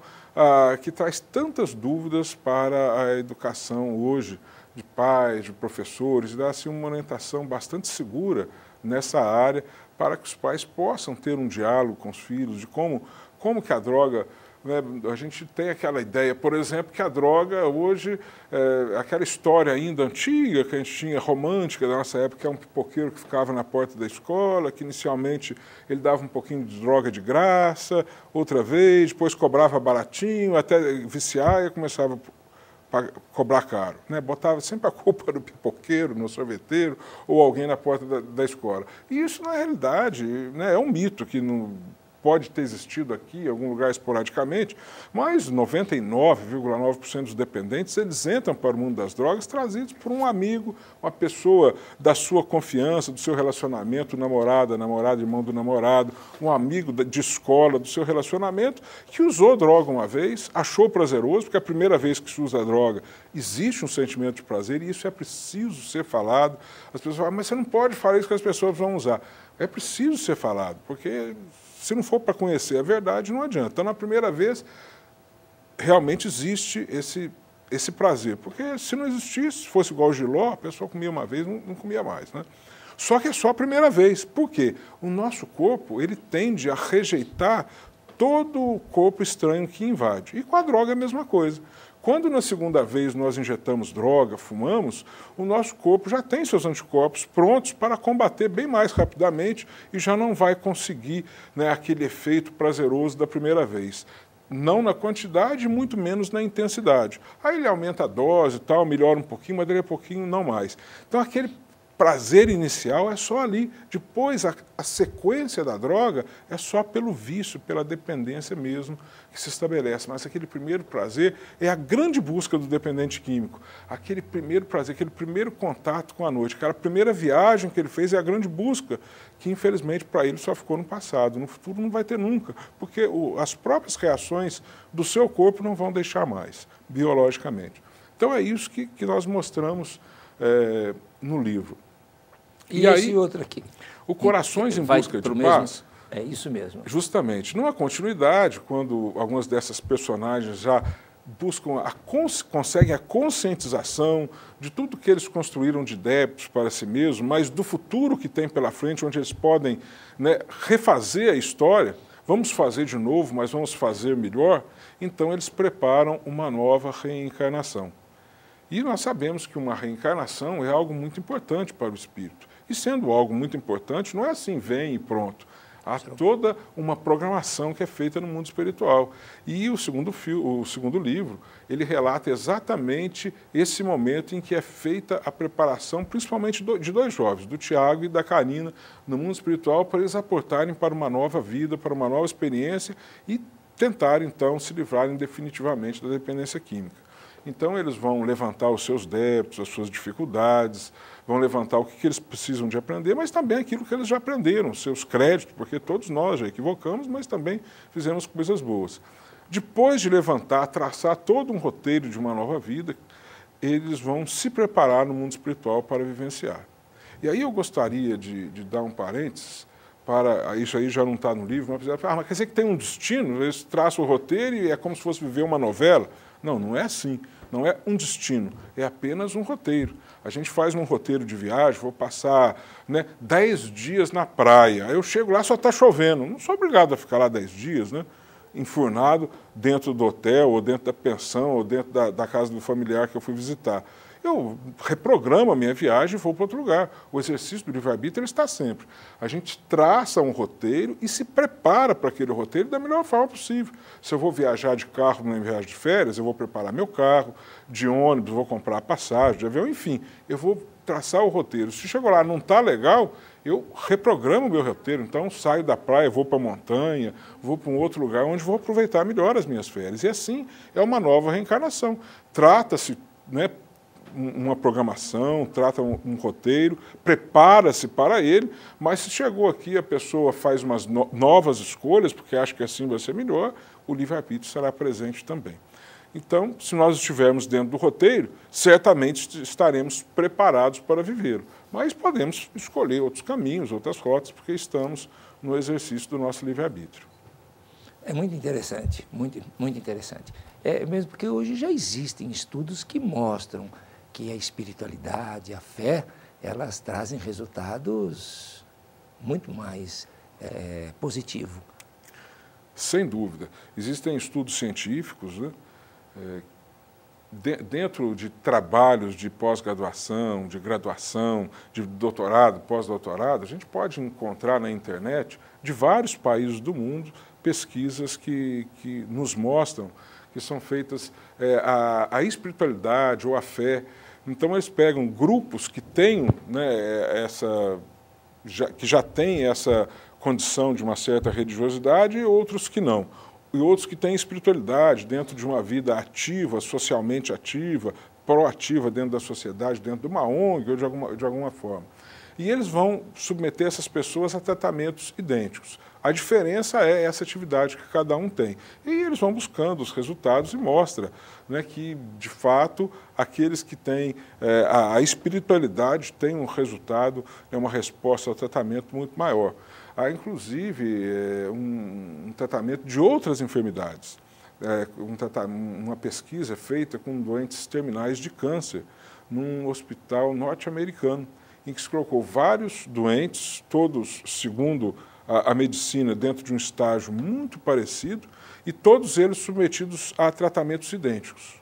que traz tantas dúvidas para a educação hoje de pais, de professores, e dá assim, uma orientação bastante segura nessa área para que os pais possam ter um diálogo com os filhos de como que a droga, né, a gente tem aquela ideia, por exemplo, que a droga hoje, aquela história ainda antiga que a gente tinha, romântica da nossa época, que é um pipoqueiro que ficava na porta da escola, que inicialmente ele dava um pouquinho de droga de graça, outra vez, depois cobrava baratinho, até viciar e começava a cobrar caro, né? Botava sempre a culpa do pipoqueiro, no sorveteiro ou alguém na porta da escola. E isso, na realidade, né, é um mito que não pode ter existido aqui em algum lugar esporadicamente, mas 99,9% dos dependentes, eles entram para o mundo das drogas trazidos por um amigo, uma pessoa da sua confiança, do seu relacionamento, namorada, irmão do namorado, um amigo de escola, do seu relacionamento, que usou droga uma vez, achou prazeroso, porque a primeira vez que se usa droga, existe um sentimento de prazer e isso é preciso ser falado. As pessoas falam, mas você não pode falar isso que as pessoas vão usar. É preciso ser falado, porque se não for para conhecer a verdade, não adianta. Então, na primeira vez, realmente existe esse prazer. Porque se não existisse, se fosse igual o Giló, a pessoa comia uma vez, não comia mais, né? Só que é só a primeira vez. Por quê? O nosso corpo, ele tende a rejeitar todo o corpo estranho que invade. E com a droga é a mesma coisa. Quando na segunda vez nós injetamos droga, fumamos, o nosso corpo já tem seus anticorpos prontos para combater bem mais rapidamente e já não vai conseguir, né, aquele efeito prazeroso da primeira vez. Não na quantidade, muito menos na intensidade. Aí ele aumenta a dose e tal, melhora um pouquinho, mas daqui a pouquinho não mais. Então aquele prazer inicial é só ali. Depois, a sequência da droga é só pelo vício, pela dependência mesmo que se estabelece. Mas aquele primeiro prazer é a grande busca do dependente químico. Aquele primeiro prazer, aquele primeiro contato com a noite, aquela primeira viagem que ele fez é a grande busca, que infelizmente para ele só ficou no passado. No futuro não vai ter nunca, porque as próprias reações do seu corpo não vão deixar mais, biologicamente. Então é isso que nós mostramos no livro. E aí, esse outro aqui? O Corações em Busca de Paz. É isso mesmo. Justamente. Numa continuidade, quando algumas dessas personagens já buscam conseguem a conscientização de tudo que eles construíram de débitos para si mesmos, mas do futuro que tem pela frente, onde eles podem, né, refazer a história, vamos fazer de novo, mas vamos fazer melhor, então eles preparam uma nova reencarnação. E nós sabemos que uma reencarnação é algo muito importante para o espírito. E sendo algo muito importante, não é assim, vem e pronto. Há toda uma programação que é feita no mundo espiritual. E o segundo livro, ele relata exatamente esse momento em que é feita a preparação, principalmente de dois jovens, do Tiago e da Karina, no mundo espiritual, para eles aportarem para uma nova vida, para uma nova experiência e tentarem, então, se livrarem definitivamente da dependência química. Então, eles vão levantar os seus débitos, as suas dificuldades, vão levantar o que eles precisam de aprender, mas também aquilo que eles já aprenderam, os seus créditos, porque todos nós já equivocamos, mas também fizemos coisas boas. Depois de levantar, traçar todo um roteiro de uma nova vida, eles vão se preparar no mundo espiritual para vivenciar. E aí eu gostaria de dar um parênteses, para isso aí já não está no livro, mas quer dizer que tem um destino, eles traçam o roteiro e é como se fosse viver uma novela. Não, não é assim. Não é um destino, é apenas um roteiro. A gente faz um roteiro de viagem, vou passar, né, 10 dias na praia. Aí eu chego lá, só está chovendo. Não sou obrigado a ficar lá 10 dias, né, enfurnado dentro do hotel, ou dentro da pensão, ou dentro da casa do familiar que eu fui visitar. eu reprogramo a minha viagem e vou para outro lugar. O exercício do livre-arbítrio está sempre. A gente traça um roteiro e se prepara para aquele roteiro da melhor forma possível. Se eu vou viajar de carro numa viagem de férias, eu vou preparar meu carro, de ônibus, vou comprar a passagem, de avião, enfim, eu vou traçar o roteiro. Se chegou lá não está legal, eu reprogramo o meu roteiro. Então, saio da praia, vou para a montanha, vou para um outro lugar onde vou aproveitar melhor as minhas férias. E assim é uma nova reencarnação. Trata-se, né, uma programação, trata um roteiro, prepara-se para ele, mas se chegou aqui a pessoa faz umas novas escolhas, porque acha que assim vai ser melhor, o livre-arbítrio estará presente também. Então, se nós estivermos dentro do roteiro, certamente estaremos preparados para vivê-lo. Mas podemos escolher outros caminhos, outras rotas, porque estamos no exercício do nosso livre-arbítrio. É muito interessante, muito interessante. É mesmo porque hoje já existem estudos que mostram que a espiritualidade, a fé, elas trazem resultados muito mais positivos. Sem dúvida. Existem estudos científicos, né? Dentro de trabalhos de pós-graduação, de graduação, de doutorado, pós-doutorado, a gente pode encontrar na internet, de vários países do mundo, pesquisas que nos mostram que são feitas a espiritualidade ou a fé. Então, eles pegam grupos que têm, né, que já têm essa condição de uma certa religiosidade e outros que não. E outros que têm espiritualidade dentro de uma vida ativa, socialmente ativa, proativa dentro da sociedade, dentro de uma ONG ou de alguma forma. E eles vão submeter essas pessoas a tratamentos idênticos. A diferença é essa atividade que cada um tem. E eles vão buscando os resultados e mostra, né, que, de fato, aqueles que têm a espiritualidade têm um resultado, uma resposta ao tratamento muito maior. Há, inclusive, um tratamento de outras enfermidades. Uma pesquisa feita com doentes terminais de câncer num hospital norte-americano, em que se colocou vários doentes, todos, segundo a medicina, dentro de um estágio muito parecido, e todos eles submetidos a tratamentos idênticos.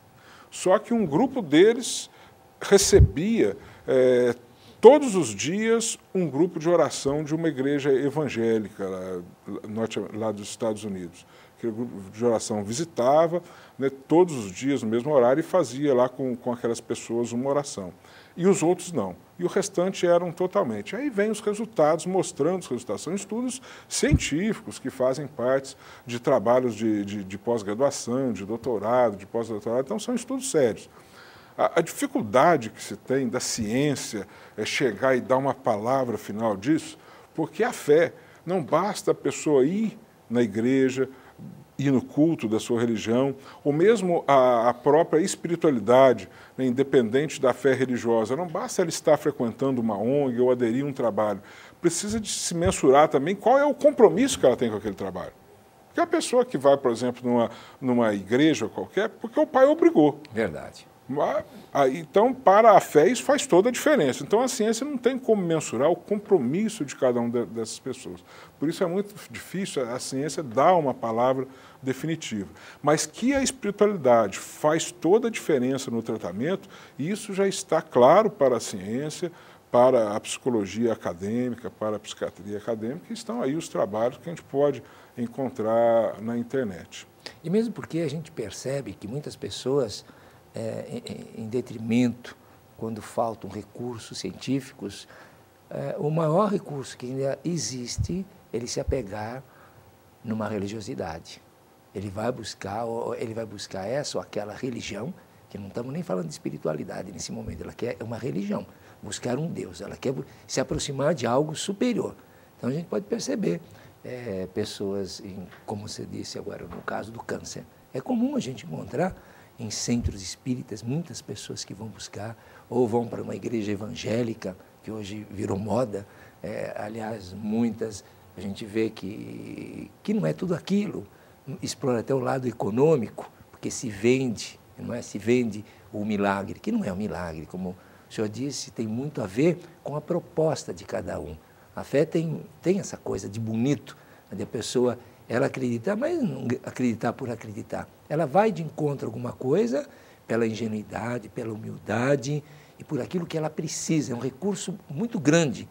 Só que um grupo deles recebia todos os dias um grupo de oração de uma igreja evangélica lá dos Estados Unidos. Aquele grupo de oração visitava, né, todos os dias, no mesmo horário, e fazia lá com aquelas pessoas uma oração. E os outros não. E o restante eram totalmente. Aí vem os resultados, mostrando os resultados. São estudos científicos que fazem parte de trabalhos de pós-graduação, de doutorado, de pós-doutorado. Então, são estudos sérios. A dificuldade que se tem da ciência é chegar e dar uma palavra final disso, porque a fé, não basta a pessoa ir na igreja, ir no culto da sua religião, ou mesmo a própria espiritualidade, né, independente da fé religiosa. Não basta ela estar frequentando uma ONG ou aderir a um trabalho. Precisa de se mensurar também qual é o compromisso que ela tem com aquele trabalho. Porque a pessoa que vai, por exemplo, numa igreja qualquer, porque o pai obrigou. Verdade. Então, para a fé, isso faz toda a diferença. Então, a ciência não tem como mensurar o compromisso de cada uma dessas pessoas. Por isso é muito difícil a ciência dar uma palavra definitiva. Mas que a espiritualidade faz toda a diferença no tratamento, isso já está claro para a ciência, para a psicologia acadêmica, para a psiquiatria acadêmica, e estão aí os trabalhos que a gente pode encontrar na internet. E mesmo porque a gente percebe que muitas pessoas, em detrimento, quando faltam recursos científicos, o maior recurso que ainda existe, ele se apegar numa religiosidade. Ele vai buscar essa ou aquela religião, que não estamos nem falando de espiritualidade nesse momento, ela quer uma religião, buscar um Deus, ela quer se aproximar de algo superior. Então a gente pode perceber pessoas, como você disse agora no caso do câncer, é comum a gente encontrar em centros espíritas muitas pessoas que vão buscar, ou vão para uma igreja evangélica, que hoje virou moda, aliás, muitas, a gente vê que não é tudo aquilo, explora até o lado econômico, porque se vende, não é? Se vende o milagre, que não é um milagre, como o senhor disse, tem muito a ver com a proposta de cada um. A fé tem essa coisa de bonito, onde a pessoa, ela acredita, mas não acreditar por acreditar. Ela vai de encontro a alguma coisa, pela ingenuidade, pela humildade e por aquilo que ela precisa. É um recurso muito grande,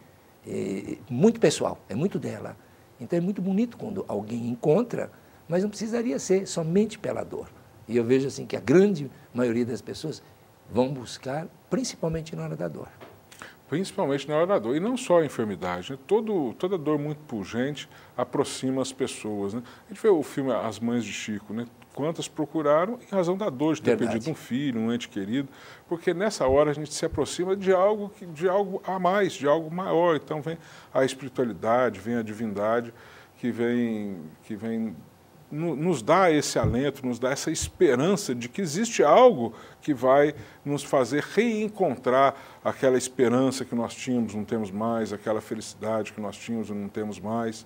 muito pessoal, é muito dela. Então é muito bonito quando alguém encontra, mas não precisaria ser somente pela dor. E eu vejo assim que a grande maioria das pessoas vão buscar principalmente na hora da dor. Principalmente na hora da dor. E não só a enfermidade, né? Toda dor muito pungente aproxima as pessoas, né? A gente vê o filme As Mães de Chico, né? Quantas procuraram em razão da dor de ter perdido um filho, um ente querido, porque nessa hora a gente se aproxima de algo a mais, de algo maior. Então vem a espiritualidade, vem a divindade que vem nos dá esse alento, nos dá essa esperança de que existe algo que vai nos fazer reencontrar aquela esperança que nós tínhamos, não temos mais, aquela felicidade que nós tínhamos, não temos mais.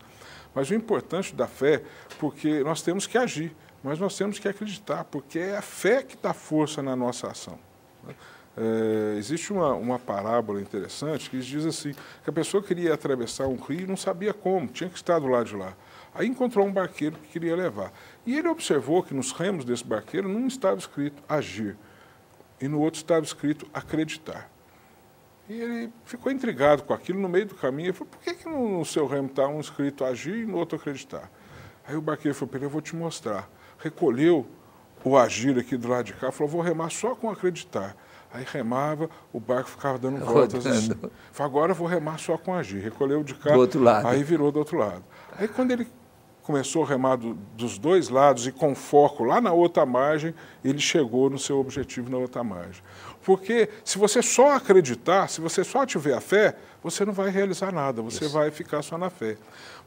Mas o importante da fé, porque nós temos que agir, mas nós temos que acreditar, porque é a fé que dá força na nossa ação. Existe uma parábola interessante que diz assim, que a pessoa queria atravessar um rio e não sabia como, tinha que estar do lado de lá. Aí encontrou um barqueiro que queria levar. E ele observou que nos remos desse barqueiro não estava escrito agir, e no outro estava escrito acreditar. E ele ficou intrigado com aquilo no meio do caminho. Ele falou, por que no seu remo está um escrito agir e no outro acreditar? Aí o barqueiro falou, eu vou te mostrar. Recolheu o agir aqui do lado de cá, falou, vou remar só com acreditar. Aí remava, o barco ficava dando voltas. Assim. Falou, agora eu vou remar só com agir. Recolheu de cá, do outro lado. Aí virou do outro lado. Aí quando ele começou a remar dos dois lados e com foco lá na outra margem, ele chegou no seu objetivo na outra margem. Porque se você só acreditar, se você só tiver a fé, você não vai realizar nada, você vai ficar só na fé.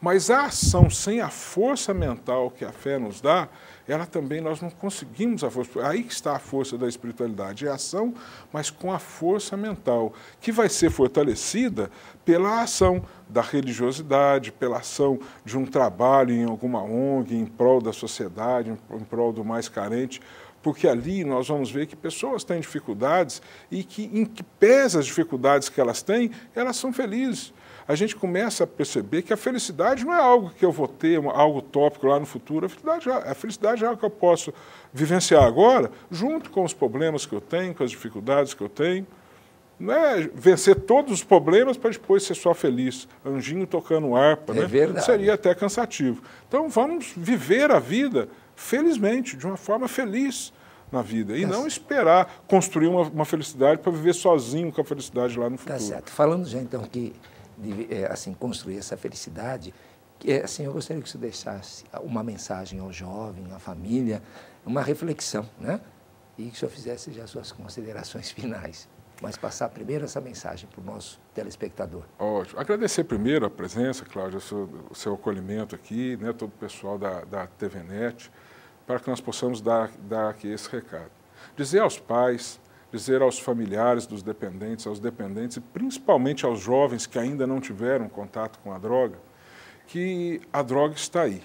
Mas a ação sem a força mental que a fé nos dá, ela também, nós não conseguimos a força. Aí que está a força da espiritualidade, é a ação, mas com a força mental, que vai ser fortalecida pela ação da religiosidade, pela ação de um trabalho em alguma ONG, em prol da sociedade, em prol do mais carente, porque ali nós vamos ver que pessoas têm dificuldades e que, em que pese as dificuldades que elas têm, elas são felizes. A gente começa a perceber que a felicidade não é algo que eu vou ter, algo utópico lá no futuro. A felicidade é algo que eu posso vivenciar agora, junto com os problemas que eu tenho, com as dificuldades que eu tenho. Não é vencer todos os problemas para depois ser só feliz. Anjinho tocando harpa, né? Verdade. Seria até cansativo. Então vamos viver a vida felizmente, de uma forma feliz na vida. E não esperar construir uma felicidade para viver sozinho com a felicidade lá no futuro. Tá certo. Falando já então que assim, construir essa felicidade, assim, eu gostaria que você deixasse uma mensagem ao jovem, à família, uma reflexão, né? E que o senhor fizesse já suas considerações finais. Mas passar primeiro essa mensagem para o nosso telespectador. Ótimo. Agradecer primeiro a presença, Cláudia, o seu acolhimento aqui, né, todo o pessoal da TVNet, para que nós possamos dar aqui esse recado. Dizer aos pais, dizer aos familiares dos dependentes, aos dependentes e principalmente aos jovens que ainda não tiveram contato com a droga, que a droga está aí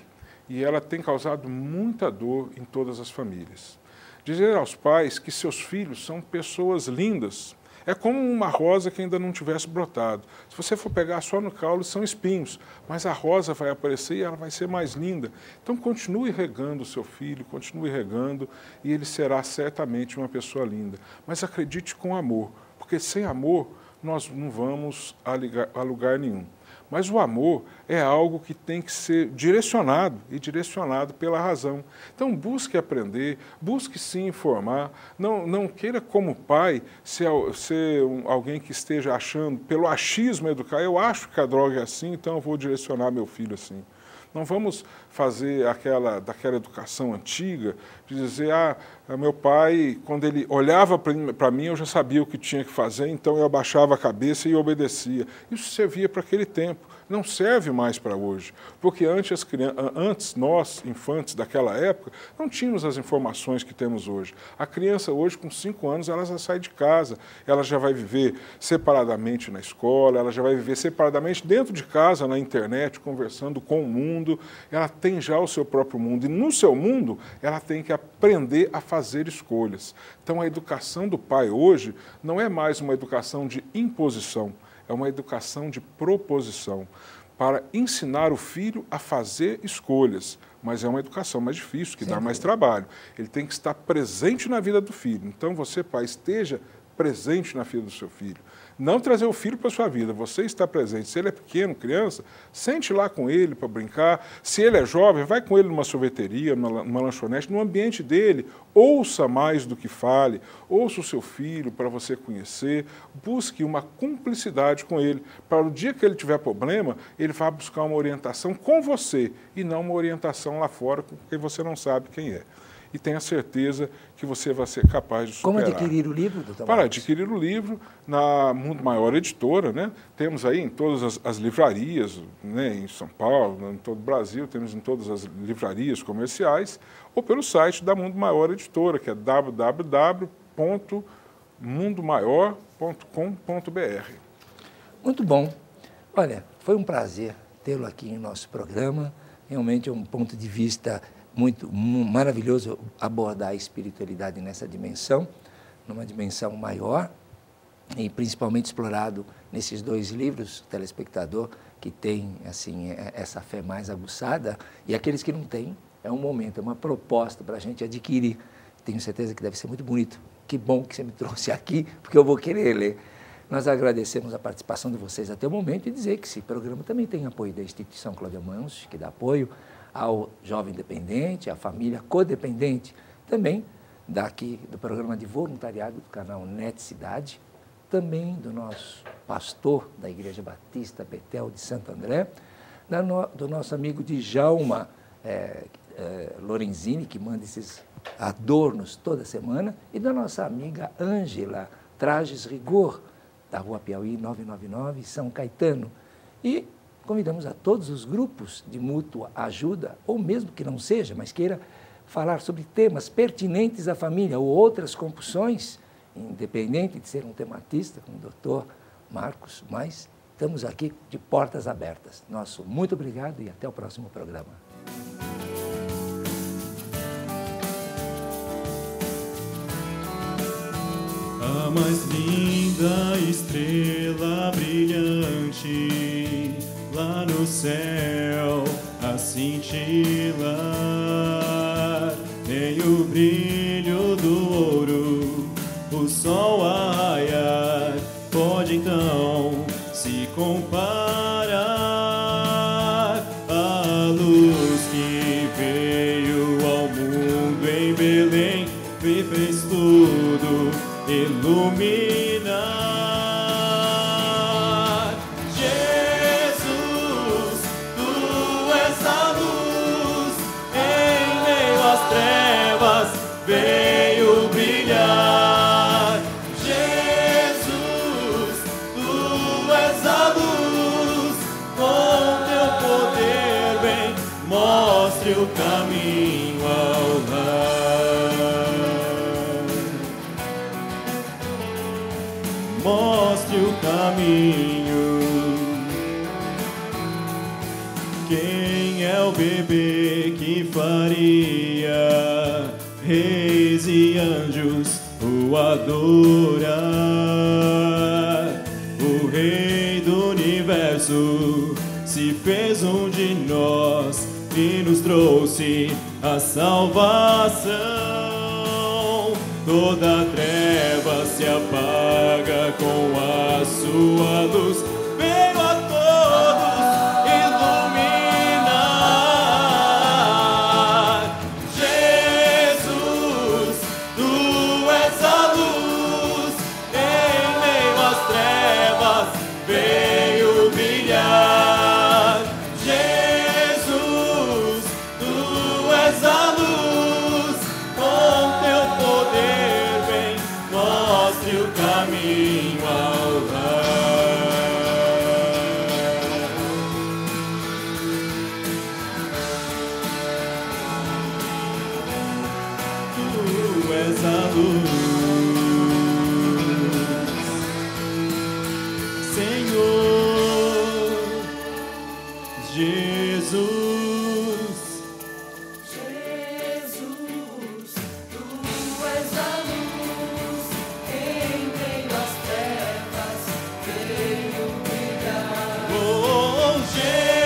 e ela tem causado muita dor em todas as famílias. Dizer aos pais que seus filhos são pessoas lindas. É como uma rosa que ainda não tivesse brotado. Se você for pegar só no caule, são espinhos, mas a rosa vai aparecer e ela vai ser mais linda. Então continue regando o seu filho, continue regando e ele será certamente uma pessoa linda. Mas acredite com amor, porque sem amor nós não vamos a lugar nenhum. Mas o amor é algo que tem que ser direcionado e direcionado pela razão. Então busque aprender, busque se informar, não queira como pai ser alguém que esteja achando, pelo achismo educar, eu acho que a droga é assim, então eu vou direcionar meu filho assim. Não vamos fazer daquela educação antiga, de dizer, meu pai, quando ele olhava para mim, eu já sabia o que tinha que fazer, então eu abaixava a cabeça e obedecia. Isso servia para aquele tempo, não serve mais para hoje, porque antes nós, infantes daquela época, não tínhamos as informações que temos hoje. A criança hoje, com 5 anos, ela já sai de casa, ela já vai viver separadamente na escola, ela já vai viver separadamente dentro de casa, na internet, conversando com o mundo, ela tem já o seu próprio mundo, e no seu mundo ela tem que aprender a fazer escolhas. Então a educação do pai hoje não é mais uma educação de imposição, é uma educação de proposição. para ensinar o filho a fazer escolhas, mas é uma educação mais difícil, que dá mais trabalho. Ele tem que estar presente na vida do filho. Então, você, pai, esteja presente na vida do seu filho. Não trazer o filho para a sua vida, você está presente. Se ele é pequeno, criança, sente lá com ele para brincar. Se ele é jovem, vai com ele numa sorveteria, numa lanchonete, no ambiente dele. Ouça mais do que fale, ouça o seu filho para você conhecer, busque uma cumplicidade com ele, para o dia que ele tiver problema, ele vá buscar uma orientação com você e não uma orientação lá fora com quem você não sabe quem é. E tenha certeza que você vai ser capaz de superar. Como adquirir o livro, doutor Para Marcos? adquirir o livro, na Mundo Maior Editora, né? Temos aí em todas as livrarias, né? Em São Paulo, em todo o Brasil, temos em todas as livrarias comerciais, ou pelo site da Mundo Maior Editora, que é www.mundomaior.com.br. Muito bom. Olha, foi um prazer tê-lo aqui em nosso programa. Realmente é um ponto de vista muito maravilhoso abordar a espiritualidade nessa dimensão, numa dimensão maior, e principalmente explorado nesses 2 livros, o telespectador que tem assim, essa fé mais aguçada, e aqueles que não têm, é um momento, é uma proposta para a gente adquirir. Tenho certeza que deve ser muito bonito. Que bom que você me trouxe aqui, porque eu vou querer ler. Nós agradecemos a participação de vocês até o momento e dizer que esse programa também tem apoio da Instituição Cláudia Manso, que dá apoio ao jovem dependente, à família codependente, também daqui do programa de voluntariado do canal NET Cidade, também do nosso pastor da Igreja Batista Betel de Santo André, do nosso amigo Djalma Lorenzini, que manda esses adornos toda semana, e da nossa amiga Ângela Trajes Rigor, da Rua Piauí 999, São Caetano. E convidamos a todos os grupos de mútua ajuda, ou mesmo que não seja, mas queira falar sobre temas pertinentes à família ou outras compulsões, independente de ser um tematista, como o doutor Marcos, mas estamos aqui de portas abertas. Nosso muito obrigado e até o próximo programa. A mais linda estrela brilhante lá no céu a cintilar, tem o brilho do ouro, o sol a raiar, pode então se comparar à luz que veio ao mundo em Belém, e fez tudo iluminar. Jesus, tu és a luz, em meio às trevas veio brilhar. Jesus, tu és a luz, com teu poder vem, mostre o caminho ao lar. Mostre o caminho. Quem é o bebê que faria reis e anjos o adorar? O Rei do Universo se fez um de nós e nos trouxe a salvação. Toda treva se apaga com a sua luz, veio a todos iluminar. Jesus, tu és a luz, em meio às trevas veio brilhar. Jesus, tu és a luz, com teu poder vem, mostre o caminho ao lar. Tu és a luz, Senhor Jesus. Jesus, tu és a luz, em meio às trevas veio brilhar. Oh, Jesus.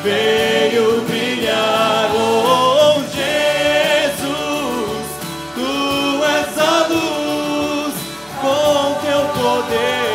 veio brilhar, oh Jesus, tu és a luz, com teu poder